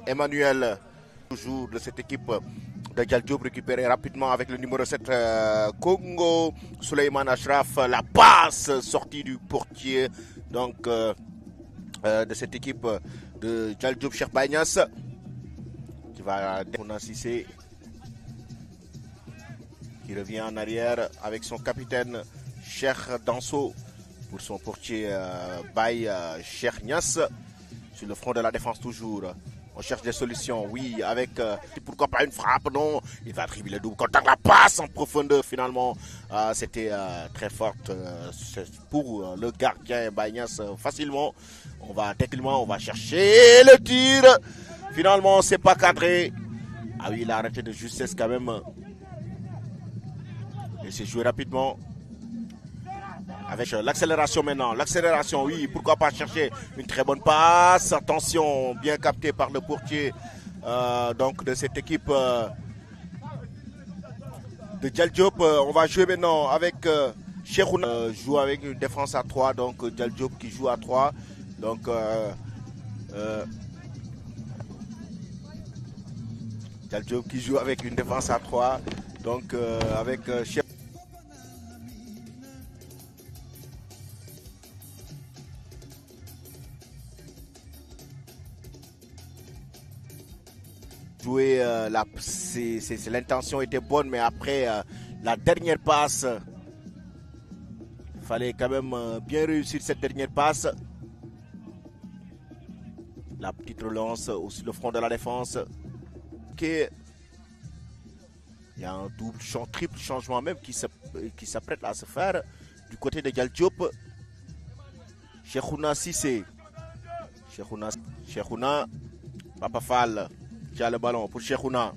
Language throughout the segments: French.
Emmanuel, toujours de cette équipe de Dial Diop, récupéré rapidement avec le numéro 7 Congo, Souleymane Achraf, la passe sortie du portier donc de cette équipe de Dial Diop, Cheikh Baye Niass, qui va Cissé, qui revient en arrière avec son capitaine Cheikh Danso pour son portier Baye Cheikh Niass sur le front de la défense toujours. On cherche des solutions, oui, avec pourquoi pas une frappe, non. Il va dribbler le double contact, la passe en profondeur finalement. C'était très forte pour le gardien Baye Niass facilement. On va chercher le tir. Finalement, c'est pas cadré. Ah oui, il a arrêté de justesse quand même. Et c'est joué rapidement. Avec l'accélération maintenant. L'accélération, oui, pourquoi pas chercher une très bonne passe. Attention, bien capté par le portier donc de cette équipe de Dial Diop. On va jouer maintenant avec Cheikhouna. Joue avec une défense à 3. Donc Dial Diop qui joue à 3. Donc Dial Diop qui joue avec une défense à 3. Donc avec Cheikhouna. Jouer l'intention était bonne, mais après la dernière passe, il fallait quand même bien réussir cette dernière passe. La petite relance aussi le front de la défense. Il y a un triple changement même qui s'apprête à se faire du côté de Dial Diop. Cheikhouna Cissé, Cheikhouna Papa Fall qui a le ballon pour Cheikhouna.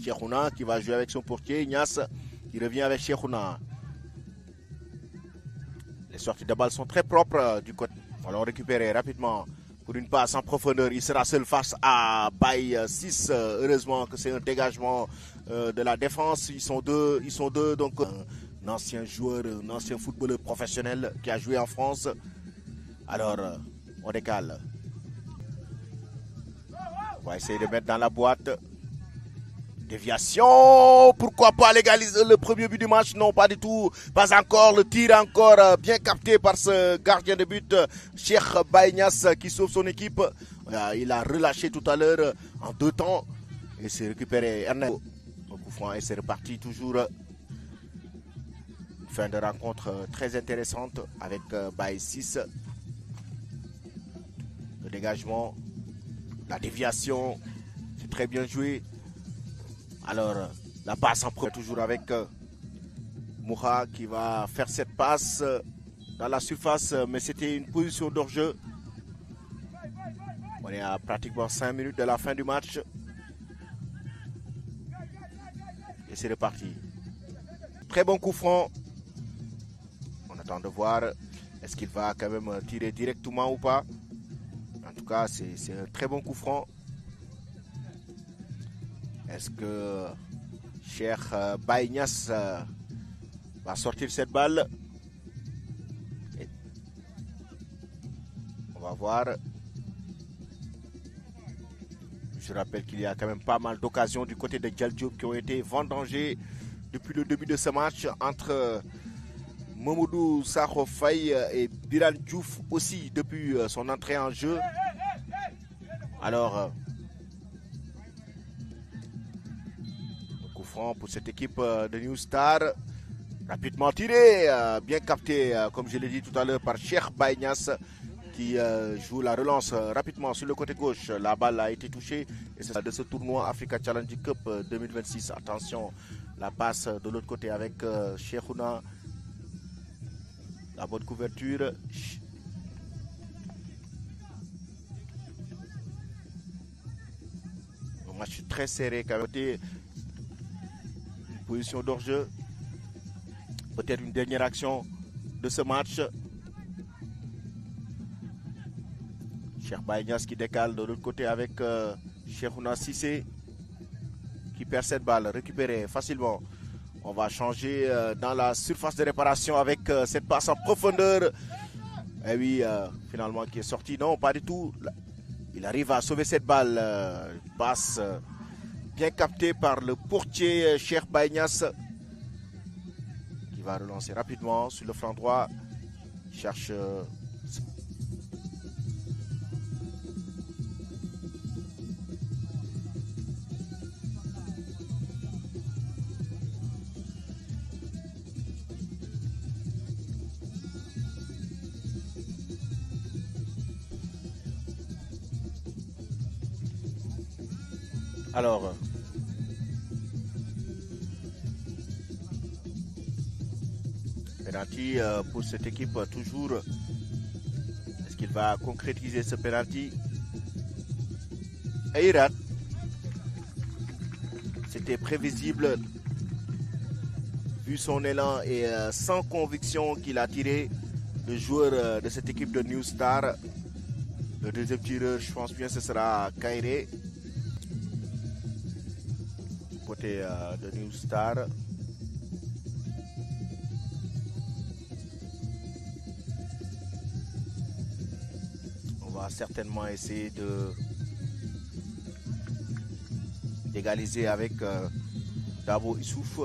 Cheikhouna qui va jouer avec son portier Niass, qui revient avec Cheikhouna. Les sorties de balle sont très propres du côté. Allons récupérer rapidement pour une passe en profondeur. Il sera seul face à Baye 6. Heureusement que c'est un dégagement de la défense. Ils sont deux. Donc un ancien joueur, un ancien footballeur professionnel qui a joué en France. Alors on décale. On va essayer de mettre dans la boîte. Déviation. Pourquoi pas légaliser le premier but du match? Non, pas du tout. Pas encore. Le tir encore bien capté par ce gardien de but, Cheikh Baye Niass, qui sauve son équipe. Il a relâché tout à l'heure en 2 temps. Et c'est récupéré. Et c'est reparti toujours. Une fin de rencontre très intéressante avec Baye 6. Le dégagement. La déviation, c'est très bien joué. Alors, la passe en premier, toujours avec Moura qui va faire cette passe dans la surface, mais c'était une position d'hors-jeu. On est à pratiquement 5 minutes de la fin du match. Et c'est reparti. Très bon coup franc. On attend de voir est-ce qu'il va quand même tirer directement ou pas. En tout cas, c'est un très bon coup franc. Est-ce que Cheikh Baye Niass va sortir cette balle? On va voir. Je rappelle qu'il y a quand même pas mal d'occasions du côté de Dial Diop qui ont été vendangées depuis le début de ce match entre Mamadou Sakho Faye et Biran Diouf aussi depuis son entrée en jeu. Alors, un coup franc pour cette équipe de New Star. Rapidement tiré, bien capté, comme je l'ai dit tout à l'heure, par Cheikh Baye Niass qui joue la relance rapidement sur le côté gauche. La balle a été touchée et c'est de ce tournoi Africa Challenge Cup 2026. Attention, la passe de l'autre côté avec Cheikhouna. La bonne couverture. Un match très serré quand même. Position d'hors-jeu. Peut-être une dernière action de ce match. Cheikh Baye Niass qui décale de l'autre côté avec Cheikhouna Cissé qui perd cette balle. Récupérée facilement. On va changer dans la surface de réparation avec cette passe en profondeur. Et oui, finalement qui est sorti. Non, pas du tout. Il arrive à sauver cette balle. Passe bien captée par le portier Cheikh Baïnias, qui va relancer rapidement sur le flanc droit. Il cherche... Alors, penalty pour cette équipe toujours. Est-ce qu'il va concrétiser ce penalty? Et il rate. C'était prévisible vu son élan et sans conviction qu'il a tiré le joueur de cette équipe de New Star. Le deuxième tireur, je pense bien, ce sera Kairé. Côté de New Star. On va certainement essayer d'égaliser avec Dabo Issouf.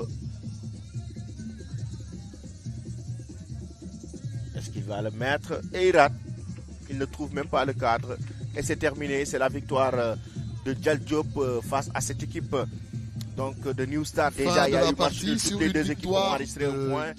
Est-ce qu'il va le mettre? Et il rate. Il ne trouve même pas le cadre. Et c'est terminé. C'est la victoire de Djal Diop face à cette équipe. Donc de New Star, déjà il y a eu match de toutes les deux équipes ont enregistré au point.